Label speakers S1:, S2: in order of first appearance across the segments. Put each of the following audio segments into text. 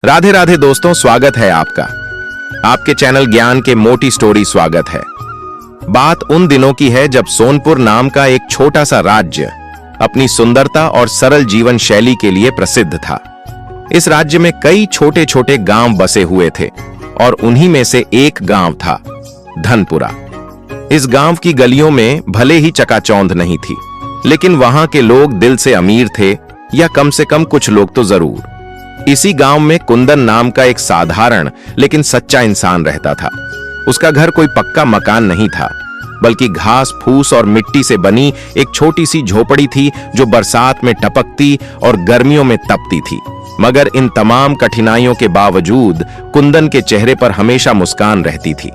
S1: राधे राधे दोस्तों, स्वागत है आपका आपके चैनल ज्ञान के मोटी स्टोरी। स्वागत है। बात उन दिनों की है जब सोनपुर नाम का एक छोटा सा राज्य अपनी सुंदरता और सरल जीवन शैली के लिए प्रसिद्ध था। इस राज्य में कई छोटे छोटे गांव बसे हुए थे और उन्हीं में से एक गांव था धनपुरा। इस गांव की गलियों में भले ही चकाचौंध नहीं थी, लेकिन वहां के लोग दिल से अमीर थे, या कम से कम कुछ लोग तो जरूर। इसी गांव में कुंदन नाम का एक साधारण लेकिन सच्चा इंसान रहता था। उसका घर कोई पक्का मकान नहीं था, बल्कि घास फूस और मिट्टी से बनी एक छोटी सी झोपड़ी थी जो बरसात में टपकती और गर्मियों में तपती थी। मगर इन तमाम कठिनाइयों के बावजूद कुंदन के चेहरे पर हमेशा मुस्कान रहती थी।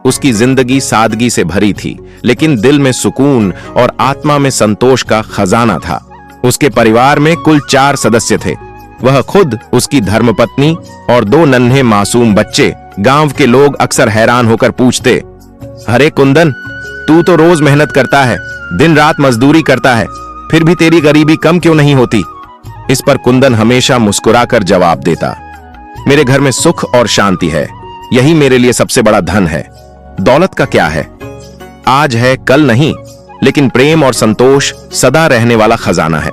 S1: उसकी जिंदगी सादगी से भरी थी, लेकिन दिल में सुकून और आत्मा में संतोष का खजाना था। उसके परिवार में कुल 4 सदस्य थे। वह खुद, उसकी धर्मपत्नी और 2 नन्हे मासूम बच्चे। गांव के लोग अक्सर हैरान होकर पूछते, अरे कुंदन, तू तो रोज मेहनत करता है, दिन रात मजदूरी करता है, फिर भी तेरी गरीबी कम क्यों नहीं होती? इस पर कुंदन हमेशा मुस्कुराकर जवाब देता, मेरे घर में सुख और शांति है, यही मेरे लिए सबसे बड़ा धन है। दौलत का क्या है, आज है कल नहीं, लेकिन प्रेम और संतोष सदा रहने वाला खजाना है।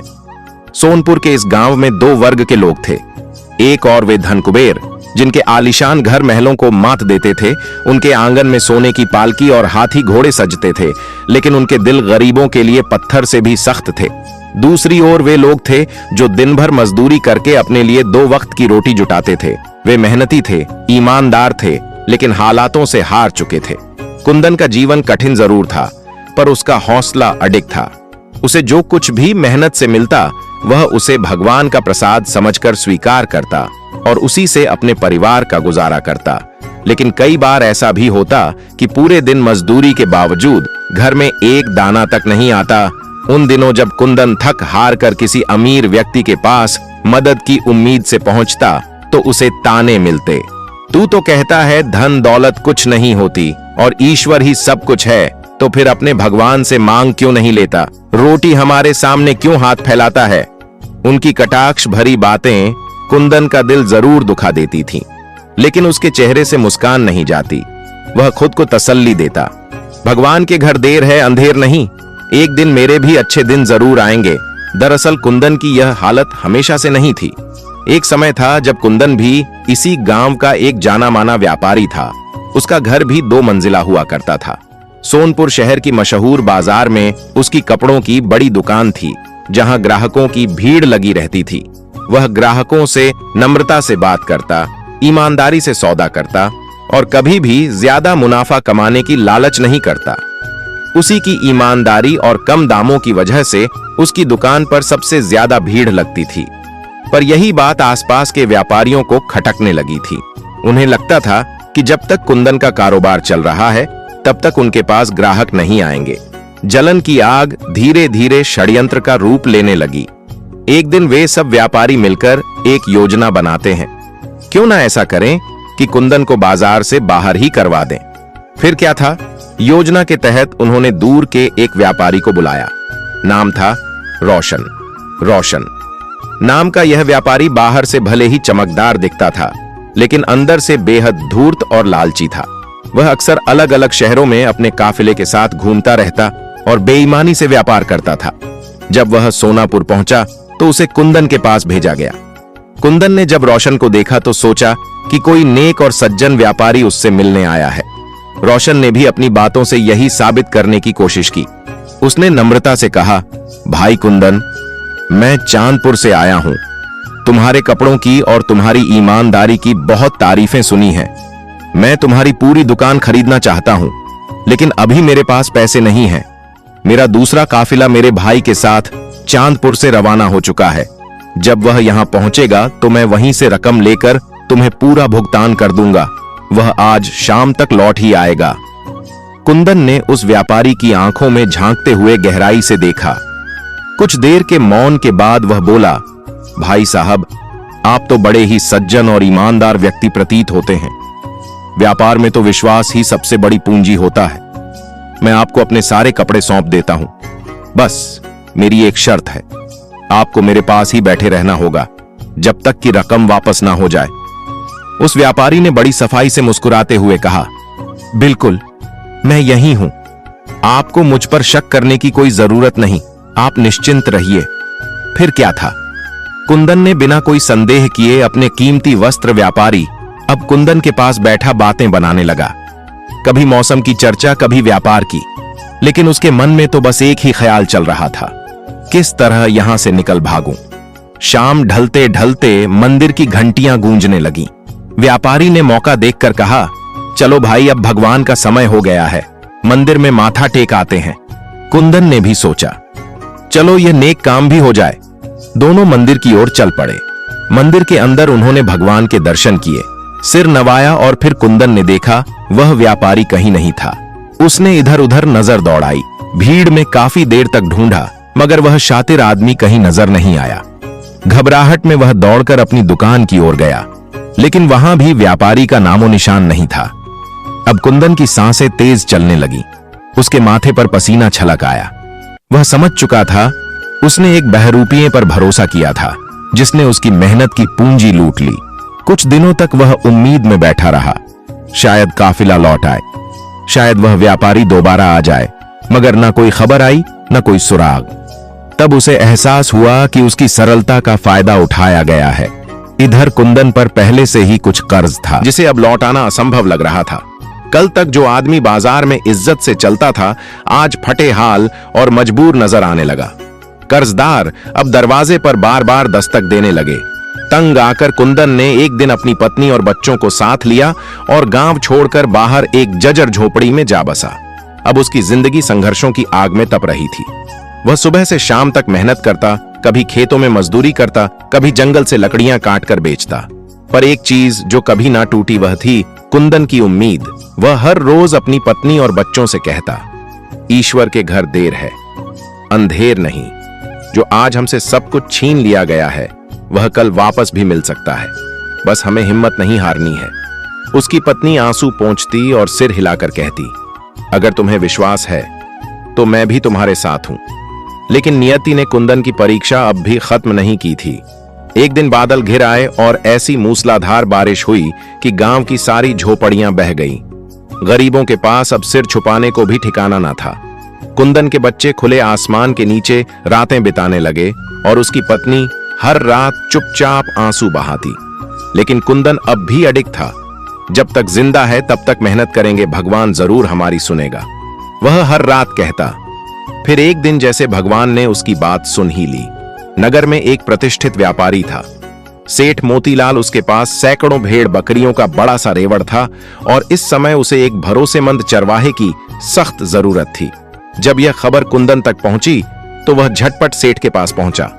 S1: सोनपुर के इस गांव में 2 वर्ग के लोग थे। एक और वे धनकुबेर, जिनके आलीशान घर महलों को मात देते थे। उनके आंगन में सोने की पालकी और हाथी घोड़े सजते थे, लेकिन उनके दिल गरीबों के लिए पत्थर से भी सख्त थे। दूसरी ओर वे लोग थे जो दिन भर मजदूरी करके अपने लिए 2 वक्त की रोटी जुटाते थे। वे मेहनती थे, ईमानदार थे, लेकिन हालातों से हार चुके थे। कुंदन का जीवन कठिन जरूर था, पर उसका हौसला अडिग था। उसे जो कुछ भी मेहनत से मिलता, वह उसे भगवान का प्रसाद समझकर स्वीकार करता और उसी से अपने परिवार का गुजारा करता। लेकिन कई बार ऐसा भी होता कि पूरे दिन मजदूरी के बावजूद घर में एक दाना तक नहीं आता। उन दिनों जब कुंदन थक हार कर किसी अमीर व्यक्ति के पास मदद की उम्मीद से पहुंचता, तो उसे ताने मिलते, तू तो कहता है धन दौलत कुछ नहीं होती और ईश्वर ही सब कुछ है, तो फिर अपने भगवान से मांग क्यों नहीं लेता? रोटी हमारे सामने क्यों हाथ फैलाता है? उनकी कटाक्ष भरी बातें कुंदन का दिल जरूर दुखा देती थीं, लेकिन उसके चेहरे से मुस्कान नहीं जाती। वह खुद को तसल्ली देता, भगवान के घर देर है अंधेर नहीं, एक दिन मेरे भी अच्छे दिन जरूर आएंगे। दरअसल कुंदन की यह हालत हमेशा से नहीं थी। एक समय था जब कुंदन भी इसी गांव का एक जाना माना व्यापारी था। उसका घर भी 2 मंजिला हुआ करता था। सोनपुर शहर की मशहूर बाजार में उसकी कपड़ों की बड़ी दुकान थी, जहां ग्राहकों की भीड़ लगी रहती थी। वह ग्राहकों से नम्रता से बात करता, ईमानदारी से सौदा करता और कभी भी ज्यादा मुनाफा कमाने की लालच नहीं करता। उसी की ईमानदारी और कम दामों की वजह से उसकी दुकान पर सबसे ज्यादा भीड़ लगती थी। पर यही बात आसपास के व्यापारियों को खटकने लगी थी। उन्हें लगता था कि जब तक कुंदन का कारोबार चल रहा है, तब तक उनके पास ग्राहक नहीं आएंगे। जलन की आग धीरे धीरे षड्यंत्र का रूप लेने लगी। एक दिन वे सब व्यापारी मिलकर एक योजना बनाते हैं। क्यों ना ऐसा करें कि कुंदन को बाजार से बाहर ही करवा दें। फिर क्या था, योजना के तहत उन्होंने दूर के एक व्यापारी को बुलाया। नाम था रोशन। रोशन नाम का यह व्यापारी बाहर से भले ही चमकदार दिखता था, लेकिन अंदर से बेहद धूर्त और लालची था। वह अक्सर अलग अलग शहरों में अपने काफिले के साथ घूमता रहता और बेईमानी से व्यापार करता था। जब वह सोनापुर पहुंचा तो उसे कुंदन के पास भेजा गया। कुंदन ने जब रोशन को देखा तो सोचा कि कोई नेक और सज्जन व्यापारी उससे मिलने आया है। रोशन ने भी अपनी बातों से यही साबित करने की कोशिश की। उसने नम्रता से कहा, भाई कुंदन, मैं चांदपुर से आया हूं। तुम्हारे कपड़ों की और तुम्हारी ईमानदारी की बहुत तारीफें सुनी हैं। मैं तुम्हारी पूरी दुकान खरीदना चाहता हूं, लेकिन अभी मेरे पास पैसे नहीं हैं। मेरा दूसरा काफिला मेरे भाई के साथ चांदपुर से रवाना हो चुका है। जब वह यहां पहुंचेगा तो मैं वहीं से रकम लेकर तुम्हें पूरा भुगतान कर दूंगा। वह आज शाम तक लौट ही आएगा। कुंदन ने उस व्यापारी की आंखों में झांकते हुए गहराई से देखा। कुछ देर के मौन के बाद वह बोला, भाई साहब, आप तो बड़े ही सज्जन और ईमानदार व्यक्ति प्रतीत होते हैं। व्यापार में तो विश्वास ही सबसे बड़ी पूंजी होता है। मैं आपको अपने सारे कपड़े सौंप देता हूं। बस मेरी एक शर्त है, आपको मेरे पास ही बैठे रहना होगा जब तक कि रकम वापस ना हो जाए। उस व्यापारी ने बड़ी सफाई से मुस्कुराते हुए कहा, बिल्कुल, मैं यही हूं। आपको मुझ पर शक करने की कोई जरूरत नहीं, आप निश्चिंत रहिए। फिर क्या था? कुंदन ने बिना कोई संदेह किए अपने कीमती वस्त्र व्यापारी अब कुंदन के पास बैठा बातें बनाने लगा। कभी मौसम की चर्चा, कभी व्यापार की, लेकिन उसके मन में तो बस एक ही ख्याल चल रहा था, किस तरह यहां से निकल भागूं। शाम ढलते ढलते मंदिर की घंटियां गूंजने लगीं। व्यापारी ने मौका देखकर कहा, चलो भाई, अब भगवान का समय हो गया है, मंदिर में माथा टेक आते हैं। कुंदन ने भी सोचा, चलो यह नेक काम भी हो जाए। दोनों मंदिर की ओर चल पड़े। मंदिर के अंदर उन्होंने भगवान के दर्शन किए, सिर नवाया और फिर कुंदन ने देखा वह व्यापारी कहीं नहीं था। उसने इधर उधर नजर दौड़ाई, भीड़ में काफी देर तक ढूंढा, मगर वह शातिर आदमी कहीं नजर नहीं आया। घबराहट में वह दौड़कर अपनी दुकान की ओर गया, लेकिन वहां भी व्यापारी का नामो निशान नहीं था। अब कुंदन की सांसें तेज चलने लगी, उसके माथे पर पसीना छलक आया। वह समझ चुका था उसने एक बहरूपिये पर भरोसा किया था, जिसने उसकी मेहनत की पूंजी लूट ली। कुछ दिनों तक वह उम्मीद में बैठा रहा, शायद काफिला लौट आए, शायद वह व्यापारी दोबारा आ जाए, मगर न कोई खबर आई, न कोई सुराग। तब उसे एहसास हुआ कि उसकी सरलता का फायदा उठाया गया है। इधर कुंदन पर पहले से ही कुछ कर्ज था, जिसे अब लौटाना असंभव लग रहा था। कल तक जो आदमी बाजार में इज्जत से चलता था, आज फटे हाल और मजबूर नजर आने लगा। कर्जदार अब दरवाजे पर बार बार दस्तक देने लगे। तंग आकर कुंदन ने एक दिन अपनी पत्नी और बच्चों को साथ लिया और गांव छोड़कर बाहर एक जर्जर झोपड़ी में जा बसा। अब उसकी जिंदगी संघर्षों की आग में तप रही थी। वह सुबह से शाम तक मेहनत करता, कभी खेतों में मजदूरी करता, कभी जंगल से लकड़ियां काटकर बेचता। पर एक चीज जो कभी ना टूटी वह थी कुंदन की उम्मीद। वह हर रोज अपनी पत्नी और बच्चों से कहता, ईश्वर के घर देर है, अंधेर नहीं। जो आज हमसे सब कुछ छीन लिया गया है, वह कल वापस भी मिल सकता है। बस हमें हिम्मत नहीं हारनी है। उसकी पत्नी आंसू पोंछती और सिर हिलाकर कहती, अगर तुम्हें विश्वास है तो मैं भी तुम्हारे साथ हूं। लेकिन नियति ने कुंदन की परीक्षा अब भी खत्म नहीं की थी। एक दिन बादल घिर आए और ऐसी मूसलाधार बारिश हुई कि गांव की सारी झोपड़ियां बह गईं। गरीबों के पास अब सिर छुपाने को भी ठिकाना न था। कुंदन के बच्चे खुले आसमान के नीचे रातें बिताने लगे और उसकी पत्नी हर रात चुपचाप आंसू बहाती। लेकिन कुंदन अब भी अडिग था, जब तक जिंदा है तब तक मेहनत करेंगे, भगवान जरूर हमारी सुनेगा, वह हर रात कहता। फिर एक दिन जैसे भगवान ने उसकी बात सुन ही ली। नगर में एक प्रतिष्ठित व्यापारी था, सेठ मोतीलाल। उसके पास सैकड़ों भेड़ बकरियों का बड़ा सा रेवड़ था और इस समय उसे एक भरोसेमंद चरवाहे की सख्त जरूरत थी। जब यह खबर कुंदन तक पहुंची तो वह झटपट सेठ के पास पहुंचा।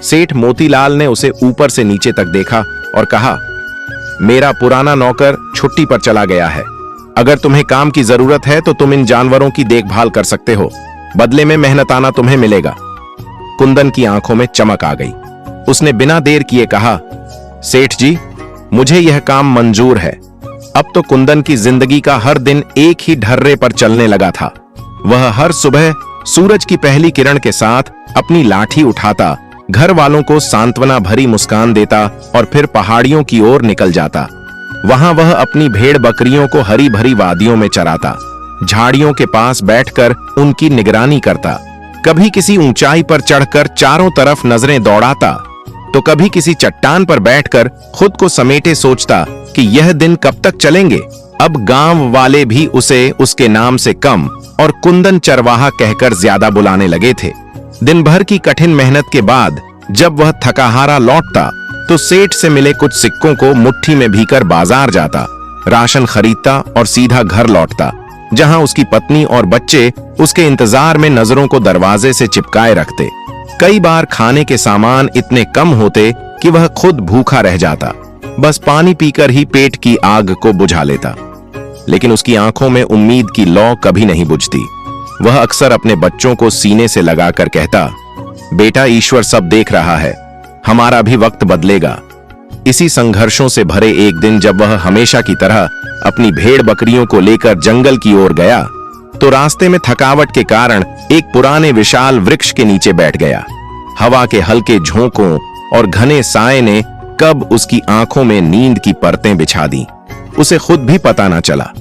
S1: सेठ मोतीलाल ने उसे ऊपर से नीचे तक देखा और कहा, मेरा पुराना नौकर छुट्टी पर चला गया है। अगर तुम्हें काम की जरूरत है तो तुम इन जानवरों की देखभाल कर सकते हो, बदले में मेहनताना तुम्हें मिलेगा। कुंदन की आंखों में चमक आ गई। उसने बिना देर किए कहा, सेठ जी, मुझे यह काम मंजूर है। अब तो कुंदन की जिंदगी का हर दिन एक ही ढर्रे पर चलने लगा था। वह हर सुबह सूरज की पहली किरण के साथ अपनी लाठी उठाता, घर वालों को सांत्वना भरी मुस्कान देता और फिर पहाड़ियों की ओर निकल जाता। वहां वह अपनी भेड़ बकरियों को हरी भरी वादियों में चराता, झाड़ियों के पास बैठकर उनकी निगरानी करता। कभी किसी ऊंचाई पर चढ़कर चारों तरफ नजरें दौड़ाता, तो कभी किसी चट्टान पर बैठकर खुद को समेटे सोचता कि यह दिन कब तक चलेंगे। अब गांव वाले भी उसे उसके नाम से कम और कुंदन चरवाहा कहकर ज्यादा बुलाने लगे थे। दिन भर की कठिन मेहनत के बाद जब वह थकाहारा लौटता तो सेठ से मिले कुछ सिक्कों को मुट्ठी में भीकर बाजार जाता, राशन खरीदता और सीधा घर लौटता, जहां उसकी पत्नी और बच्चे उसके इंतजार में नजरों को दरवाजे से चिपकाए रखते। कई बार खाने के सामान इतने कम होते कि वह खुद भूखा रह जाता, बस पानी पीकर ही पेट की आग को बुझा लेता। लेकिन उसकी आंखों में उम्मीद की लौ कभी नहीं बुझती। वह अक्सर अपने बच्चों को सीने से लगाकर कहता, बेटा, ईश्वर सब देख रहा है, हमारा भी वक्त बदलेगा। इसी संघर्षों से भरे एक दिन जब वह हमेशा की तरह अपनी भेड़ बकरियों को लेकर जंगल की ओर गया तो रास्ते में थकावट के कारण एक पुराने विशाल वृक्ष के नीचे बैठ गया। हवा के हल्के झोंकों और घने साए ने कब उसकी आंखों में नींद की परतें बिछा दी, उसे खुद भी पता न चला।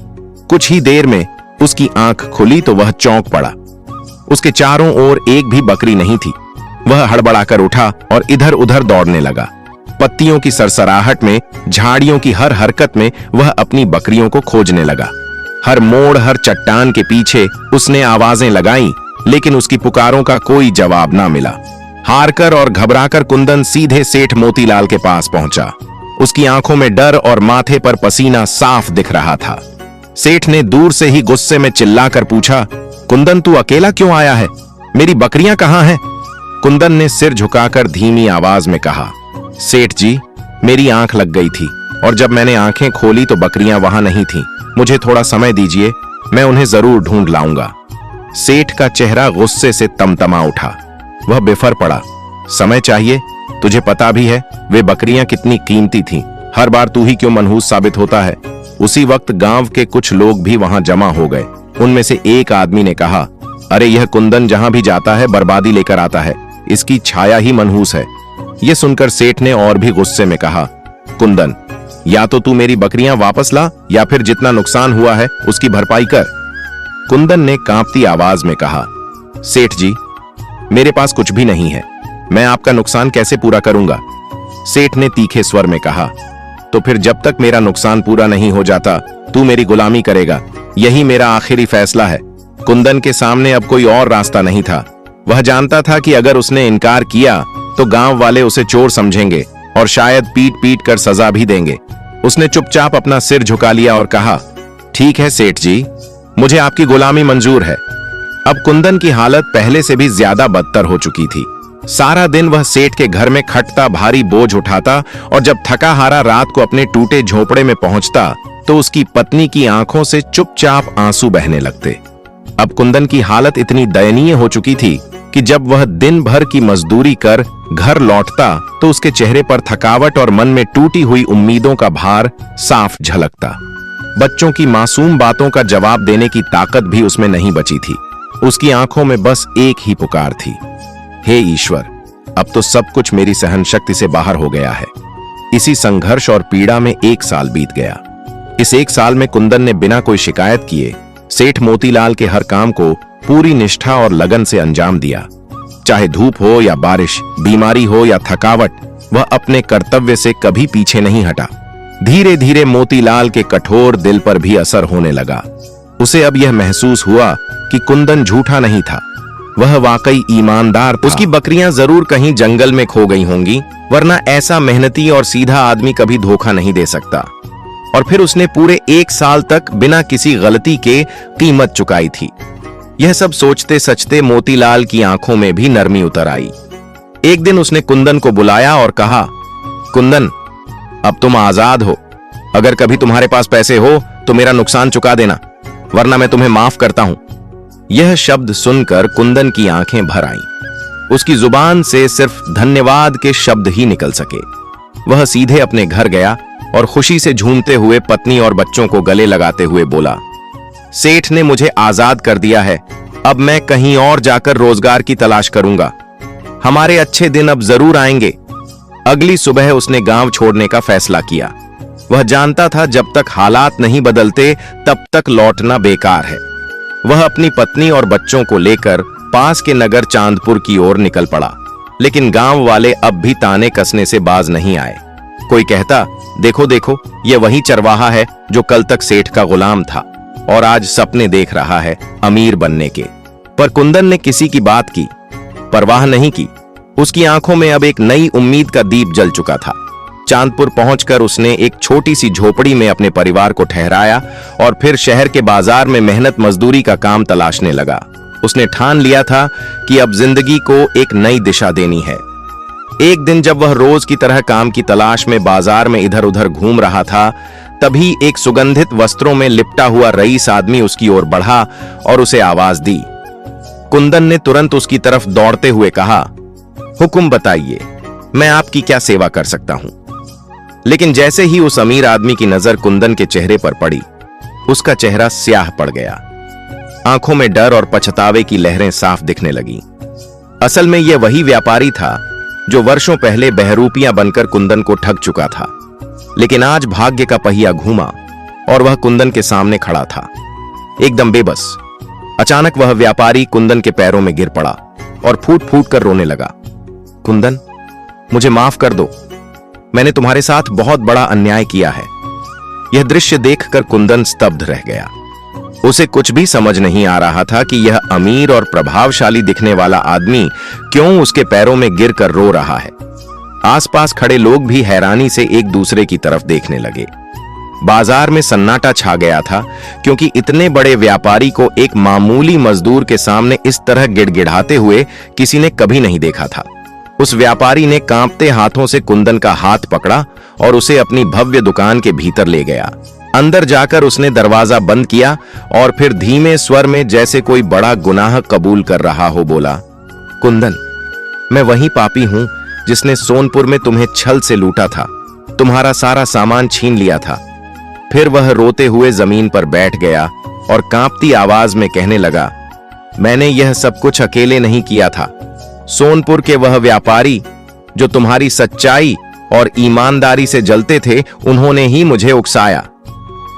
S1: कुछ ही देर में उसकी आंख खुली तो वह चौंक पड़ा। उसके चारों ओर एक भी बकरी नहीं थी। वह हड़बड़ाकर उठा और इधर उधर दौड़ने लगा। पत्तियों की सरसराहट में, झाड़ियों की हर हरकत में वह अपनी बकरियों को खोजने लगा। हर मोड़, हर चट्टान के पीछे उसने आवाजें लगाईं, लेकिन उसकी पुकारों का कोई जवाब ना मिला। हारकर और घबराकर कुंदन सीधे सेठ मोतीलाल के पास पहुंचा। उसकी आंखों में डर और माथे पर पसीना साफ दिख रहा था। सेठ ने दूर से ही गुस्से में चिल्लाकर पूछा, कुंदन तू अकेला क्यों आया है? मेरी बकरियां कहां हैं? कुंदन ने सिर झुकाकर धीमी आवाज में कहा, सेठ जी, मेरी आंख लग गई थी और जब मैंने आंखें खोली तो बकरियां वहां नहीं थीं। मुझे थोड़ा समय दीजिए, मैं उन्हें जरूर ढूंढ लाऊंगा। सेठ का चेहरा गुस्से से तमतमा उठा। वह बिफर पड़ा। समय चाहिए? तुझे पता भी है वे बकरियां कितनी कीमती थीं। हर बार तू ही क्यों मनहूस साबित होता है? उसी वक्त गांव के कुछ लोग भी वहां जमा हो गए। उनमें से एक आदमी ने कहा, अरे यह कुंदन जहां भी जाता है बर्बादी लेकर आता है, इसकी छाया ही मनहूस है। यह सुनकर सेठ ने और भी गुस्से में कहा, कुंदन, या तो तू मेरी बकरियां वापस ला या फिर जितना नुकसान हुआ है उसकी भरपाई कर। कुंदन ने कांपती आवाज में कहा, सेठ जी, मेरे पास कुछ भी नहीं है, मैं आपका नुकसान कैसे पूरा करूंगा? सेठ ने तीखे स्वर में कहा, तो फिर जब तक मेरा नुकसान पूरा नहीं हो जाता तू मेरी गुलामी करेगा। यही मेरा आखिरी फैसला है। कुंदन के सामने अब कोई और रास्ता नहीं था। वह जानता था कि अगर उसने इनकार किया तो गांव वाले उसे चोर समझेंगे और शायद पीट पीट कर सजा भी देंगे। उसने चुपचाप अपना सिर झुका लिया और कहा, ठीक है सेठ जी, मुझे आपकी गुलामी मंजूर है। अब कुंदन की हालत पहले से भी ज्यादा बदतर हो चुकी थी। सारा दिन वह सेठ के घर में खटता, भारी बोझ उठाता और जब थका हारा रात को अपने टूटे झोपड़े में पहुंचता तो उसकी पत्नी की आंखों से चुपचाप आंसू बहने लगते। अब कुंदन की हालत इतनी दयनीय हो चुकी थी कि जब वह दिन भर की मजदूरी कर घर लौटता तो उसके चेहरे पर थकावट और मन में टूटी हुई उम्मीदों का भार साफ झलकता। बच्चों की मासूम बातों का जवाब देने की ताकत भी उसमें नहीं बची थी। उसकी आंखों में बस एक ही पुकार थी, हे ईश्वर, अब तो सब कुछ मेरी सहन शक्ति से बाहर हो गया है। इसी संघर्ष और पीड़ा में 1 साल बीत गया। इस 1 साल में कुंदन ने बिना कोई शिकायत किए सेठ मोतीलाल के हर काम को पूरी निष्ठा और लगन से अंजाम दिया। चाहे धूप हो या बारिश, बीमारी हो या थकावट, वह अपने कर्तव्य से कभी पीछे नहीं हटा। धीरे धीरे मोतीलाल के कठोर दिल पर भी असर होने लगा। उसे अब यह महसूस हुआ कि कुंदन झूठा नहीं था, वह वाकई ईमानदार था। उसकी बकरियां जरूर कहीं जंगल में खो गई होंगी, वरना ऐसा मेहनती और सीधा आदमी कभी धोखा नहीं दे सकता। और फिर उसने पूरे 1 साल तक बिना किसी गलती के कीमत चुकाई थी। यह सब सोचते सचते मोतीलाल की आंखों में भी नरमी उतर आई। एक दिन उसने कुंदन को बुलाया और कहा, कुंदन, अब तुम आजाद हो। अगर कभी तुम्हारे पास पैसे हो तो मेरा नुकसान चुका देना, वरना मैं तुम्हें माफ करता हूं। यह शब्द सुनकर कुंदन की आंखें भर आईं। उसकी जुबान से सिर्फ धन्यवाद के शब्द ही निकल सके। वह सीधे अपने घर गया और खुशी से झूमते हुए पत्नी और बच्चों को गले लगाते हुए बोला, सेठ ने मुझे आजाद कर दिया है, अब मैं कहीं और जाकर रोजगार की तलाश करूंगा। हमारे अच्छे दिन अब जरूर आएंगे। अगली सुबह उसने गांव छोड़ने का फैसला किया। वह जानता था जब तक हालात नहीं बदलते तब तक लौटना बेकार है। वह अपनी पत्नी और बच्चों को लेकर पास के नगर चांदपुर की ओर निकल पड़ा, लेकिन गांव वाले अब भी ताने कसने से बाज नहीं आए। कोई कहता, देखो देखो, ये वही चरवाहा है जो कल तक सेठ का गुलाम था और आज सपने देख रहा है अमीर बनने के। पर कुंदन ने किसी की बात की परवाह नहीं की। उसकी आंखों में अब एक नई उम्मीद का दीप जल चुका था। चांदपुर पहुंचकर उसने एक छोटी सी झोपड़ी में अपने परिवार को ठहराया और फिर शहर के बाजार में मेहनत मजदूरी का काम तलाशने लगा। उसने ठान लिया था कि अब जिंदगी को एक नई दिशा देनी है। एक दिन जब वह रोज की तरह काम की तलाश में बाजार में इधर उधर घूम रहा था, तभी एक सुगंधित वस्त्रों में लिपटा हुआ रईस आदमी उसकी ओर बढ़ा और उसे आवाज दी। कुंदन ने तुरंत उसकी तरफ दौड़ते हुए कहा, हुक्म बताइए, मैं आपकी क्या सेवा कर सकता हूं। लेकिन जैसे ही उस अमीर आदमी की नजर कुंदन के चेहरे पर पड़ी, उसका चेहरा स्याह पड़ गया। आंखों में डर और पछतावे की लहरें साफ दिखने लगीं। असल में यह वही व्यापारी था जो वर्षों पहले बहरूपियां बनकर कुंदन को ठग चुका था। लेकिन आज भाग्य का पहिया घूमा और वह कुंदन के सामने खड़ा था, एकदम बेबस। अचानक वह व्यापारी कुंदन के पैरों में गिर पड़ा और फूट फूट कर रोने लगा। कुंदन, मुझे माफ कर दो, मैंने तुम्हारे साथ बहुत बड़ा अन्याय किया है। यह दृश्य देखकर कुंदन स्तब्ध रह गया। उसे कुछ भी समझ नहीं आ रहा था कि यह अमीर और प्रभावशाली दिखने वाला आदमी क्यों उसके पैरों में गिरकर रो रहा है। आसपास खड़े लोग भी हैरानी से एक दूसरे की तरफ देखने लगे। बाजार में सन्नाटा छा गया था, क्योंकि इतने बड़े व्यापारी को एक मामूली मजदूर के सामने इस तरह गिड़गिड़ाते हुए किसी ने कभी नहीं देखा था। उस व्यापारी ने कांपते हाथों से कुंदन का हाथ पकड़ा और उसे अपनी भव्य दुकान के भीतर ले गया। अंदर जाकर उसने दरवाजा बंद किया और फिर धीमे स्वर में, जैसे कोई बड़ा गुनाह कबूल कर रहा हो, बोला, कुंदन, मैं वही पापी हूं जिसने सोनपुर में तुम्हें छल से लूटा था, तुम्हारा सारा सामान छीन लिया था। फिर वह रोते हुए जमीन पर बैठ गया और कांपती आवाज में कहने लगा, मैंने यह सब कुछ अकेले नहीं किया था। सोनपुर के वह व्यापारी जो तुम्हारी सच्चाई और ईमानदारी से जलते थे, उन्होंने ही मुझे उकसाया।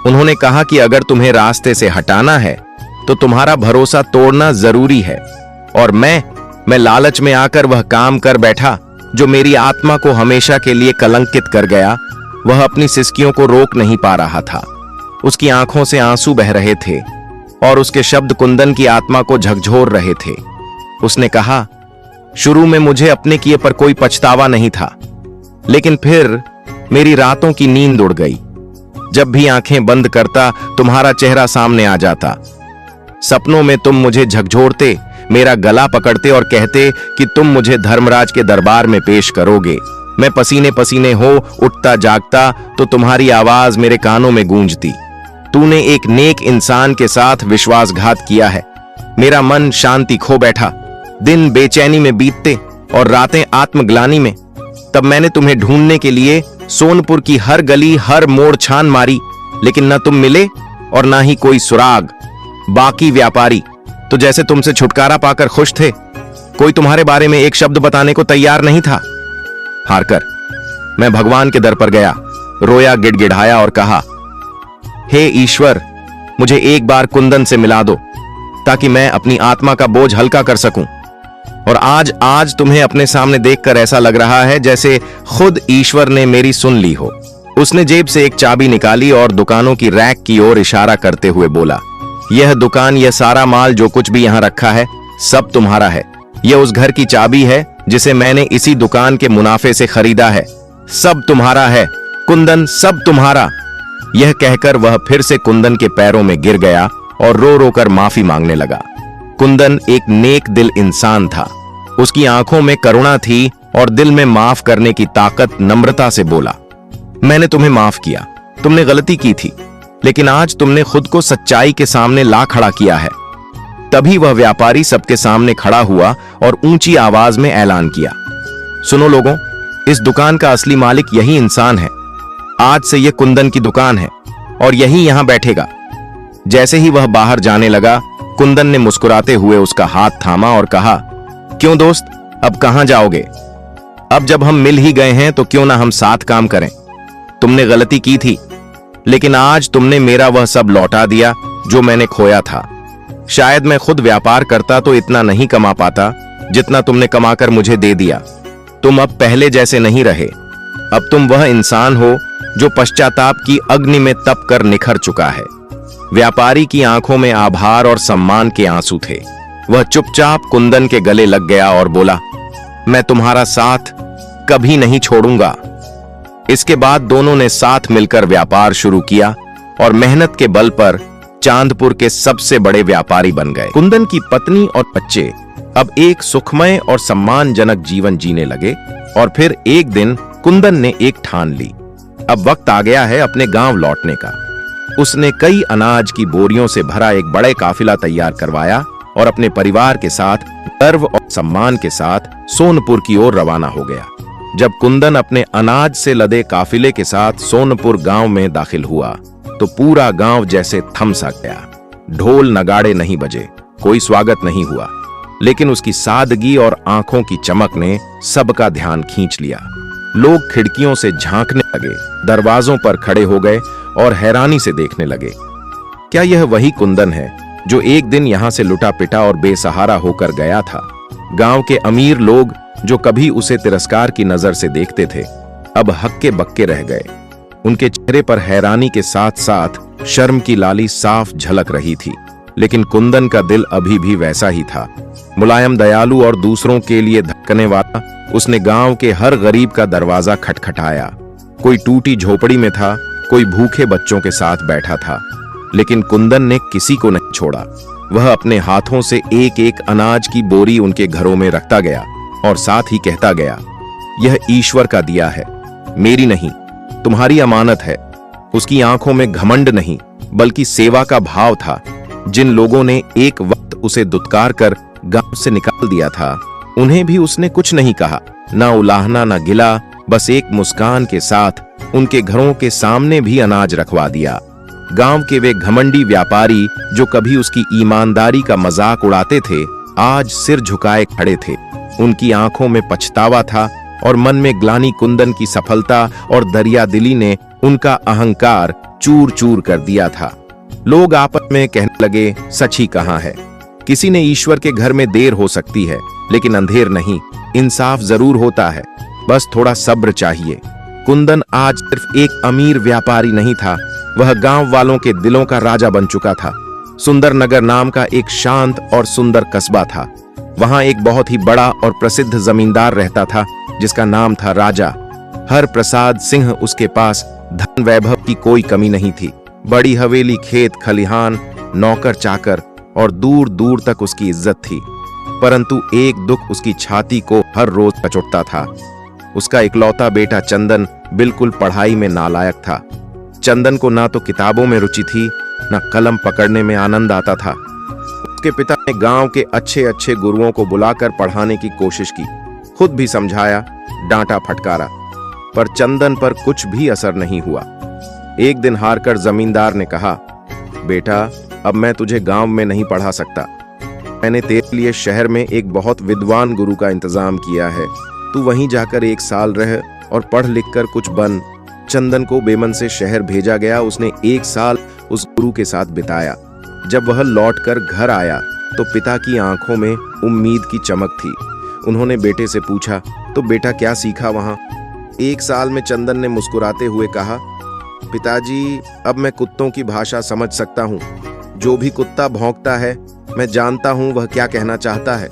S1: उन्होंने कहा कि अगर तुम्हें रास्ते से हटाना है तो तुम्हारा भरोसा तोड़ना जरूरी है, और मैं लालच में आकर वह काम कर बैठा जो मेरी आत्मा को हमेशा के लिए कलंकित कर गया। वह अपनी सिसकियों को रोक नहीं पा रहा था। उसकी आंखों से आंसू बह रहे थे और उसके शब्द कुंदन की आत्मा को झकझोर रहे थे। उसने कहा, शुरू में मुझे अपने किए पर कोई पछतावा नहीं था, लेकिन फिर मेरी रातों की नींद उड़ गई। जब भी आंखें बंद करता तुम्हारा चेहरा सामने आ जाता। सपनों में तुम मुझे झकझोरते, मेरा गला पकड़ते और कहते कि तुम मुझे धर्मराज के दरबार में पेश करोगे। मैं पसीने पसीने हो उठता जागता तो तुम्हारी आवाज मेरे कानों में गूंजती। तूने एक नेक इंसान के साथ विश्वासघात किया है। मेरा मन शांति खो बैठा, दिन बेचैनी में बीतते और रातें आत्मग्लानि में। तब मैंने तुम्हें ढूंढने के लिए सोनपुर की हर गली हर मोड़ छान मारी, लेकिन न तुम मिले और ना ही कोई सुराग। बाकी व्यापारी तो जैसे तुमसे छुटकारा पाकर खुश थे, कोई तुम्हारे बारे में एक शब्द बताने को तैयार नहीं था। हारकर मैं भगवान के दर पर गया, रोया, गिड़गिड़ाया और कहा, हे ईश्वर, मुझे एक बार कुंदन से मिला दो ताकि मैं अपनी आत्मा का बोझ हल्का कर सकूं। और आज तुम्हें अपने सामने देखकर ऐसा लग रहा है जैसे खुद ईश्वर ने मेरी सुन ली हो। उसने जेब से एक चाबी निकाली और दुकानों की रैक की ओर इशारा करते हुए बोला, यह दुकान, यह सारा माल जो कुछ भी यहां रखा है, सब तुम्हारा है। यह उस घर की चाबी है जिसे मैंने इसी दुकान के मुनाफे से खरीदा है। सब तुम्हारा है कुंदन, सब तुम्हारा। यह कहकर वह फिर से कुंदन के पैरों में गिर गया और रो रो कर माफी मांगने लगा। कुंदन एक नेक दिल इंसान था। उसकी आंखों में करुणा थी और दिल में माफ करने की ताकत। नम्रता से बोला, मैंने तुम्हें माफ किया, तुमने गलती की थी, लेकिन आज तुमने खुद को सच्चाई के सामने ला खड़ा किया है। तभी वह व्यापारी सबके सामने खड़ा हुआ और ऊंची आवाज में ऐलान किया, सुनो लोगों, इस दुकान का असली मालिक यही इंसान है। आज से यह कुंदन की दुकान है और यही यहां बैठेगा। जैसे ही वह बाहर जाने लगा, कुंदन ने मुस्कुराते हुए उसका हाथ थामा और कहा, क्यों दोस्त, अब कहां जाओगे? अब जब हम मिल ही गए हैं तो क्यों ना हम साथ काम करें। तुमने गलती की थी, लेकिन आज तुमने मेरा वह सब लौटा दिया जो मैंने खोया था। शायद मैं खुद व्यापार करता तो इतना नहीं कमा पाता जितना तुमने कमाकर मुझे दे दिया। तुम अब पहले जैसे नहीं रहे। अब तुम वह इंसान हो जो पश्चाताप की अग्नि में तप कर निखर चुका है। व्यापारी की आंखों में आभार और सम्मान के आंसू थे। वह चुपचाप कुंदन के गले लग गया और बोला, मैं तुम्हारा साथ कभी नहीं छोड़ूंगा। इसके बाद दोनों ने साथ मिलकर व्यापार शुरू किया और मेहनत के बल पर चांदपुर के सबसे बड़े व्यापारी बन गए। कुंदन की पत्नी और बच्चे अब एक सुखमय और सम्मानजनक जीवन जीने लगे। और फिर एक दिन कुंदन ने एक ठान ली, अब वक्त आ गया है अपने गांव लौटने का। उसने कई अनाज की बोरियों से भरा एक बड़े काफिला तैयार करवाया और अपने परिवार के साथ गर्व और सम्मान के साथ सोनपुर की ओर रवाना हो गया। जब कुंदन अपने अनाज से लदे काफिले के साथ सोनपुर गांव में दाखिल हुआ तो पूरा गांव जैसे थम सा गया। ढोल नगाड़े नहीं बजे, कोई स्वागत नहीं हुआ। लेकिन उसकी सादगी और आंखों की चमक ने सबका ध्यान खींच लिया। लोग खिड़कियों से झांकने लगे, दरवाजों पर खड़े हो गए और हैरानी से देखने लगे। क्या यह वही कुंदन है जो एक दिन यहां से लुटा पिटा और बेसहारा होकर गया था? गांव के अमीर लोग जो कभी उसे तिरस्कार की नजर से देखते थे, अब हक्के बक्के रह गए। उनके चेहरे पर हैरानी के साथ साथ शर्म की लाली साफ झलक रही थी। लेकिन कुंदन का दिल अभी भी वैसा ही था, मुलायम, दयालु और दूसरों के लिए धड़कने वाला। उसने गांव के हर गरीब का दरवाजा खटखटाया। कोई टूटी झोपड़ी में था, कोई भूखे बच्चों के साथ बैठा था, लेकिन कुंदन ने किसी को नहीं छोड़ा। वह अपने हाथों से एक एक अनाज की बोरी उनके घरों में रखता गया और साथ ही कहता गया, यह ईश्वर का दिया है, मेरी नहीं, तुम्हारी अमानत है। उसकी आंखों में घमंड नहीं बल्कि सेवा का भाव था। जिन लोगों ने एक वक्त उसे दुत्कार कर गांव से निकाल दिया था, उन्हें भी उसने कुछ नहीं कहा, ना उलाहना ना गिला, बस एक मुस्कान के साथ उनके घरों के सामने भी अनाज रखवा दिया। गांव के वे घमंडी व्यापारी जो कभी उसकी ईमानदारी का मजाक उड़ाते थे, आज सिर झुकाए खड़े थे। उनकी आंखों में पछतावा था और मन में ग्लानि। कुंदन की सफलता और दरियादिली ने उनका अहंकार चूर चूर कर दिया था। लोग आपस में कहने लगे, सच ही कहा है। किसी ने ईश्वर के घर में देर हो सकती है, लेकिन अंधेर नहीं, इंसाफ जरूर होता है, बस थोड़ा सब्र चाहिए। कुंदन आज सिर्फ एक अमीर व्यापारी नहीं था, वह गांव वालों के दिलों का राजा बन चुका था। सुंदर नगर नाम का एक शांत और सुंदर कस्बा था। वहां एक बहुत ही बड़ा और प्रसिद्ध जमींदार रहता था, जिसका नाम था राजा हर प्रसाद सिंह। उसके पास धन वैभव की कोई कमी नहीं थी। बड़ी हवेली, खेत खलिहान, नौकर चाकर और दूर दूर तक उसकी इज्जत थी। परंतु एक दुख उसकी छाती को हर रोज कचोटता था। उसका इकलौता बेटा चंदन बिल्कुल पढ़ाई में नालायक था। चंदन को ना तो किताबों में रुचि थी, ना कलम पकड़ने में आनंद आता था। उसके पिता ने गांव के अच्छे अच्छे गुरुओं को बुलाकर पढ़ाने की कोशिश की, खुद भी समझाया, डांटा फटकारा, पर चंदन पर कुछ भी असर नहीं हुआ। एक दिन हारकर जमींदार ने कहा, बेटा, अब मैं तुझे गांव में नहीं पढ़ा सकता। मैंने तेरे लिए शहर में एक बहुत विद्वान गुरु का इंतजाम किया है। तू वहीं जाकर 1 साल रह और पढ़ लिख कर कुछ बन। चंदन को बेमन से शहर भेजा गया। उसने 1 साल उस गुरु के साथ बिताया। जब वह लौटकर घर आया तो पिता की आंखों में उम्मीद की चमक थी। उन्होंने बेटे से पूछा, तो बेटा क्या सीखा वहां? 1 साल में चंदन ने मुस्कुराते हुए कहा, पिताजी, अब मैं कुत्तों की भाषा समझ सकता हूँ। जो भी कुत्ता भौंकता है, मैं जानता हूँ वह क्या कहना चाहता है।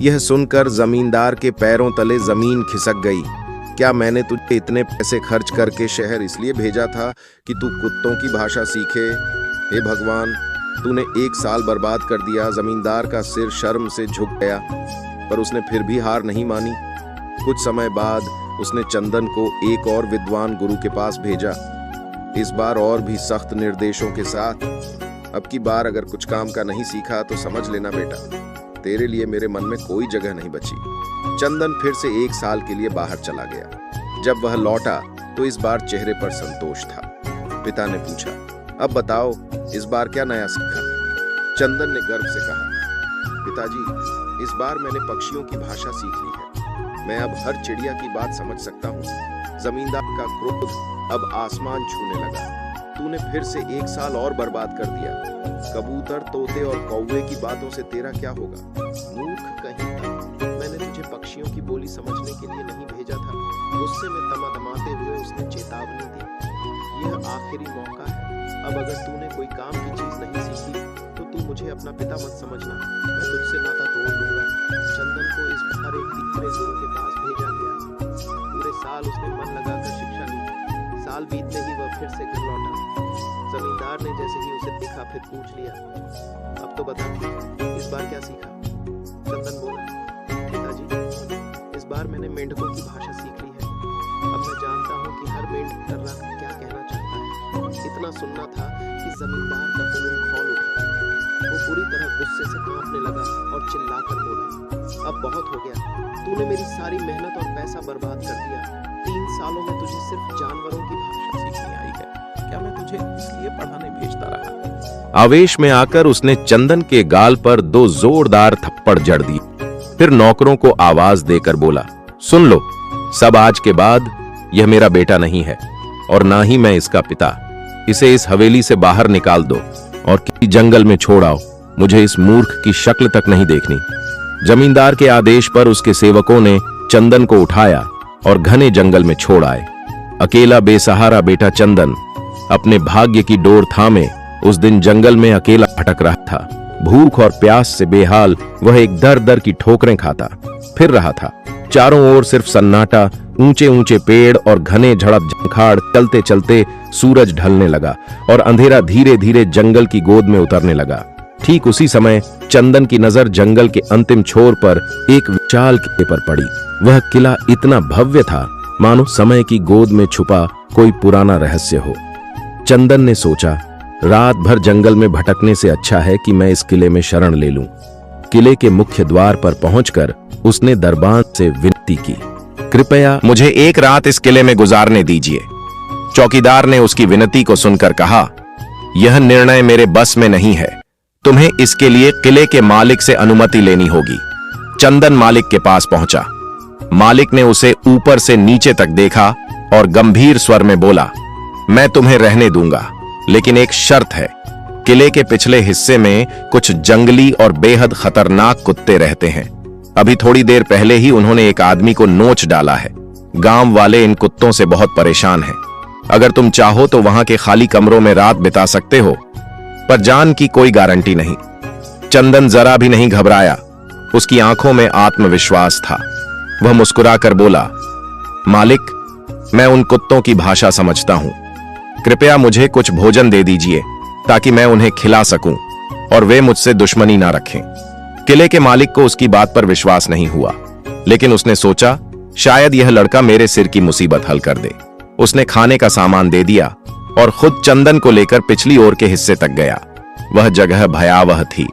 S1: यह सुनकर जमींदार के पैरों तले जमीन खिसक गई। क्या मैंने तुझे इतने पैसे खर्च करके शहर इसलिए भेजा था कि तू कुत्तों की भाषा सीखे? हे भगवान, तूने 1 साल बर्बाद कर दिया। जमींदार का सिर शर्म से झुक गया, पर उसने फिर भी हार नहीं मानी। कुछ समय बाद उसने चंदन को एक और विद्वान गुरु के पास भेजा, इस बार और भी सख्त निर्देशों के साथ। अब की बार अगर कुछ काम का नहीं सीखा तो समझ लेना बेटा, तेरे लिए मेरे मन में कोई जगह नहीं बची। चंदन फिर से 1 साल के लिए बाहर चला गया। जब वह लौटा तो इस बार चेहरे पर संतोष था। पिता ने पूछा, अब बताओ, इस बार क्या नया सीखा? चंदन ने गर्व से कहा, पिताजी, इस बार मैंने पक्षियों की भाषा सीख ली है। मैं अब हर चिड़िया की बात समझ सकता हूँ। जमींदार का क्रोध अब आसमान छूने लगा। तूने फिर से 1 साल और बर्बाद कर दिया। कबूतर, तोते और कौवे की बातों से तेरा क्या होगा? मूर्ख कहीं का, मैंने तुझे पक्षियों की बोली समझने के लिए नहीं भेजा था। गुस्से में तमातमाते हुए उसने चेतावनी दी, यह आखिरी मौका है। अब अगर तूने कोई काम की चीज नहीं सीखी तो तू मुझे अपना पिता मत समझना, मैं तुझसे नाता तोड़ दूंगा। चंदन को इस बार एक तीसरे गुरु के पास भेजा गया। पूरे साल उसने मन लगाकर शिक्षा ली। साल बीतने ही वह फिर से घर लौटा। जमींदार ने जैसे ही उसे देखा फिर पूछ लिया, अब तो बता, इस बार क्या सीखा? चंदन बोला, पिताजी, इस बार मैंने मेंढकों की भाषा सीख ली है। अब मैं जानता हूँ कि हर मेंढक तर्रा क्या कहना चाहता है। इतना सुनना था कि जमींदार का खून खौल उठा। वो पूरी तरह गुस्से से कांपने लगा और चिल्लाकर बोला, अब बहुत हो गया। तूने मेरी सारी मेहनत और पैसा बर्बाद कर दिया। 3 सालों में तुझे सिर्फ जानवरों की भाषा सीखनी आई है। क्या मैं तुझे मुझे इसलिए पढ़ाने भेजता रहा। आवेश में आकर उसने चंदन के गाल पर 2 जोरदार थप्पड़ जड़ दिए। फिर नौकरों को आवाज देकर बोला, सुन लो, सब आज के बाद यह मेरा बेटा नहीं है और ना ही मैं इसका पिता। इसे इस हवेली से बाहर निकाल दो और किसी जंगल में छोड़ आओ। मुझे इस मूर्ख की शक्ल तक नहीं देखनी। जमींदार के आदेश पर उसके सेवकों ने चंदन को उठाया और घने जंगल में छोड़ आए। अकेला बेसहारा बेटा चंदन अपने भाग्य की डोर थामे उस दिन जंगल में अकेला भटक रहा था। भूख और प्यास से बेहाल वह एक दर दर की ठोकरें खाता फिर रहा था। चारों ओर सिर्फ सन्नाटा, ऊंचे ऊंचे पेड़ और घने झड़प झंखाड़। चलते चलते सूरज ढलने लगा और अंधेरा धीरे धीरे जंगल की गोद में उतरने लगा। ठीक उसी समय चंदन की नजर जंगल के अंतिम छोर पर एक विशाल किले पर पड़ी। वह किला इतना भव्य था मानो समय की गोद में छुपा कोई पुराना रहस्य हो। चंदन ने सोचा, रात भर जंगल में भटकने से अच्छा है कि मैं इस किले में शरण ले लूं। किले के मुख्य द्वार पर पहुंचकर उसने दरबान से विनती की, कृपया मुझे एक रात इस किले में गुजारने दीजिए। चौकीदार ने उसकी विनती को सुनकर कहा, यह निर्णय मेरे बस में नहीं है। तुम्हें इसके लिए किले के मालिक से अनुमति लेनी होगी। चंदन मालिक के पास पहुंचा। मालिक ने उसे ऊपर से नीचे तक देखा और गंभीर स्वर में बोला, मैं तुम्हें रहने दूंगा, लेकिन एक शर्त है। किले के पिछले हिस्से में कुछ जंगली और बेहद खतरनाक कुत्ते रहते हैं। अभी थोड़ी देर पहले ही उन्होंने एक आदमी को नोच डाला है। गांव वाले इन कुत्तों से बहुत परेशान हैं। अगर तुम चाहो तो वहां के खाली कमरों में रात बिता सकते हो, पर जान की कोई गारंटी नहीं। चंदन जरा भी नहीं घबराया। उसकी आंखों में आत्मविश्वास था। वह मुस्कुराकर बोला, मालिक, मैं उन कुत्तों की भाषा समझता हूं। कृपया मुझे कुछ भोजन दे दीजिए ताकि मैं उन्हें खिला सकूं और वे मुझसे दुश्मनी ना रखें। किले के मालिक को उसकी बात पर विश्वास नहीं हुआ, लेकिन उसने सोचा, शायद यह लड़का मेरे सिर की मुसीबत हल कर दे। उसने खाने का सामान दे दिया और खुद चंदन को लेकर पिछली ओर के हिस्से तक गया। वह जगह भयावह थी।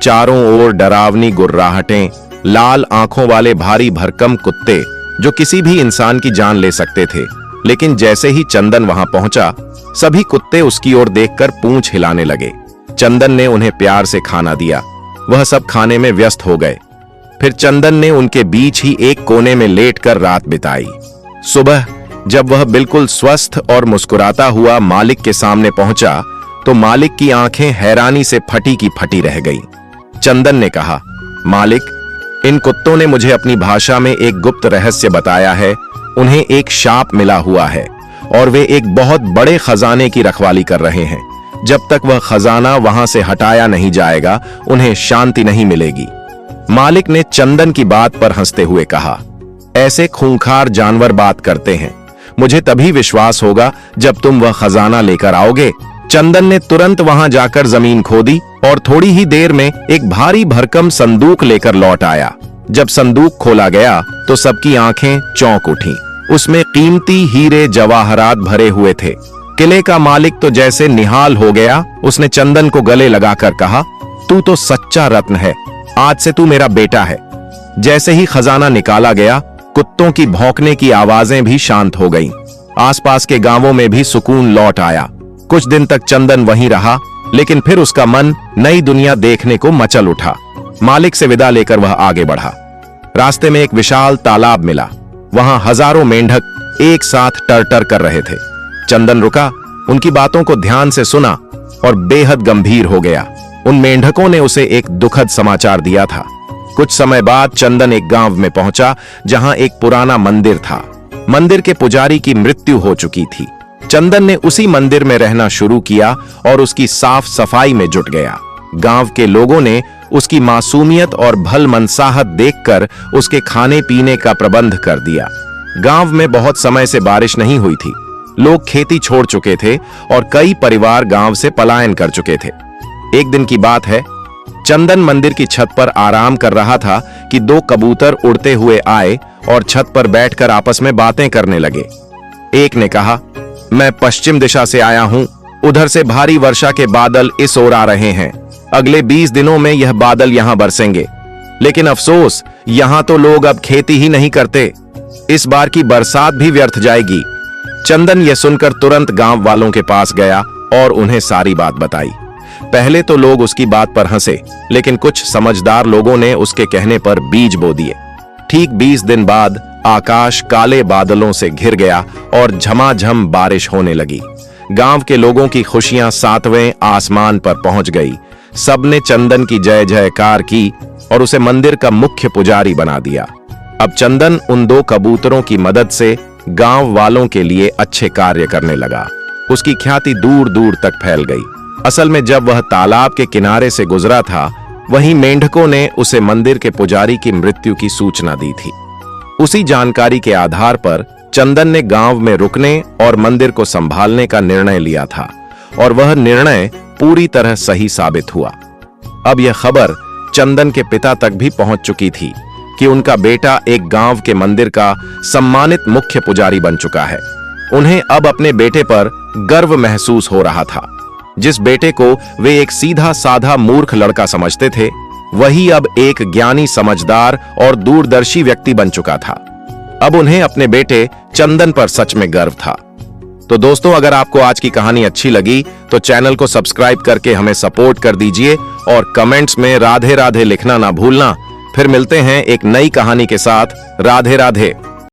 S1: चारों ओर डरावनी गुर्राहटें, लाल आंखों वाले भारी भरकम कुत्ते जो किसी भी इंसान की जान ले सकते थे। लेकिन जैसे ही चंदन वहां पहुंचा, सभी कुत्ते उसकी ओर देखकर पूंछ हिलाने लगे। चंदन ने उन्हें प्यार से खाना दिया। वह सब खाने में व्यस्त हो गए। फिर चंदन ने उनके बीच ही एक कोने में लेटकर रात बिताई। सुबह जब वह बिल्कुल स्वस्थ और मुस्कुराता हुआ मालिक के सामने पहुंचा, तो मालिक की आंखें हैरानी से फटी की फटी रह गईं। चंदन ने कहा, मालिक, इन कुत्तों ने मुझे अपनी भाषा में एक गुप्त रहस्य बताया है। उन्हें एक शाप मिला हुआ है और वे एक बहुत बड़े खजाने की रखवाली कर रहे हैं। जब तक वह खजाना वहां से हटाया नहीं जाएगा, उन्हें शांति नहीं मिलेगी। मालिक ने चंदन की बात पर हंसते हुए कहा, ऐसे खूंखार जानवर बात करते हैं। मुझे तभी विश्वास होगा जब तुम वह खजाना लेकर आओगे। चंदन ने तुरंत वहां जाकर जमीन खोदी और थोड़ी ही देर में एक भारी भरकम संदूक लेकर लौट आया। जब संदूक खोला गया तो सबकी आंखें चौंक उठीं। उसमें कीमती हीरे जवाहरात भरे हुए थे। किले का मालिक तो जैसे निहाल हो गया। उसने चंदन को गले लगाकर कहा, तू तो सच्चा रत्न है। आज से तू मेरा बेटा है। जैसे ही खजाना निकाला गया, कुत्तों की भौंकने की आवाजें भी शांत हो गईं। आसपास के गांवों में भी सुकून लौट आया। कुछ दिन तक चंदन वहीं रहा, लेकिन फिर उसका मन नई दुनिया देखने को मचल उठा। मालिक से विदा लेकर वह आगे बढ़ा। रास्ते में एक विशाल तालाब मिला। वहां हजारों मेंढक एक साथ टरटर कर रहे थे। चंदन रुका, उनकी बातों को ध्यान से सुना और बेहद गंभीर हो गया। उन मेंढकों ने उसे एक दुखद समाचार दिया था। कुछ समय बाद चंदन एक गांव में पहुंचा जहां एक पुराना मंदिर था। मंदिर के पुजारी की मृत्यु हो चुकी थी। चंदन ने उसी मंदिर में रहना शुरू किया और उसकी साफ सफाई में जुट गया। गांव के लोगों ने उसकी मासूमियत और भल मनसाहत देखकर उसके खाने पीने का प्रबंध कर दिया। गांव में बहुत समय से बारिश नहीं हुई थी। लोग खेती छोड़ चुके थे और कई परिवार गांव से पलायन कर चुके थे। एक दिन की बात है, चंदन मंदिर की छत पर आराम कर रहा था कि 2 कबूतर उड़ते हुए आए और छत पर बैठकर आपस में बातें करने लगे। एक ने कहा, मैं पश्चिम दिशा से आया हूं। उधर से भारी वर्षा के बादल इस ओर आ रहे हैं। अगले 20 दिनों में यह बादल यहां बरसेंगे। लेकिन अफसोस, यहां तो लोग अब खेती ही नहीं करते। इस बार की बरसात भी व्यर्थ जाएगी। चंदन यह सुनकर तुरंत गांव वालों के पास गया और उन्हें सारी बात बताई। पहले तो लोग उसकी बात पर हंसे, लेकिन कुछ समझदार लोगों ने उसके कहने पर बीज बो दिए। ठीक 20 दिन बाद आकाश काले बादलों से घिर गया और झमाझम बारिश होने लगी। गांव के लोगों की खुशियां 7वें आसमान पर पहुंच गई। सबने चंदन की जय जयकार की और उसे मंदिर का मुख्य पुजारी बना दिया। अब चंदन उन 2 कबूतरों की मदद से गांव वालों के लिए अच्छे कार्य करने लगा। उसकी ख्याति दूर दूर तक फैल गई। असल में जब वह तालाब के किनारे से गुजरा था, वहीं मेंढकों ने उसे मंदिर के पुजारी की मृत्यु की सूचना दी थी। उसी जानकारी के आधार पर चंदन ने गांव में रुकने और मंदिर को संभालने का निर्णय लिया था, और वह निर्णय पूरी तरह सही साबित हुआ। अब यह खबर चंदन के पिता तक भी पहुंच चुकी थी कि उनका बेटा एक गांव के मंदिर का सम्मानित मुख्य पुजारी बन चुका है। उन्हें अब अपने बेटे पर गर्व महसूस हो रहा था। जिस बेटे को वे एक सीधा साधा मूर्ख लड़का समझते थे, वही अब एक ज्ञानी, समझदार और दूरदर्शी व्यक्ति बन चुका था। अब उन्हें अपने बेटे चंदन पर सच में गर्व था। तो दोस्तों, अगर आपको आज की कहानी अच्छी लगी तो चैनल को सब्सक्राइब करके हमें सपोर्ट कर दीजिए और कमेंट्स में राधे राधे लिखना ना भूलना। फिर मिलते हैं एक नई कहानी के साथ। राधे राधे।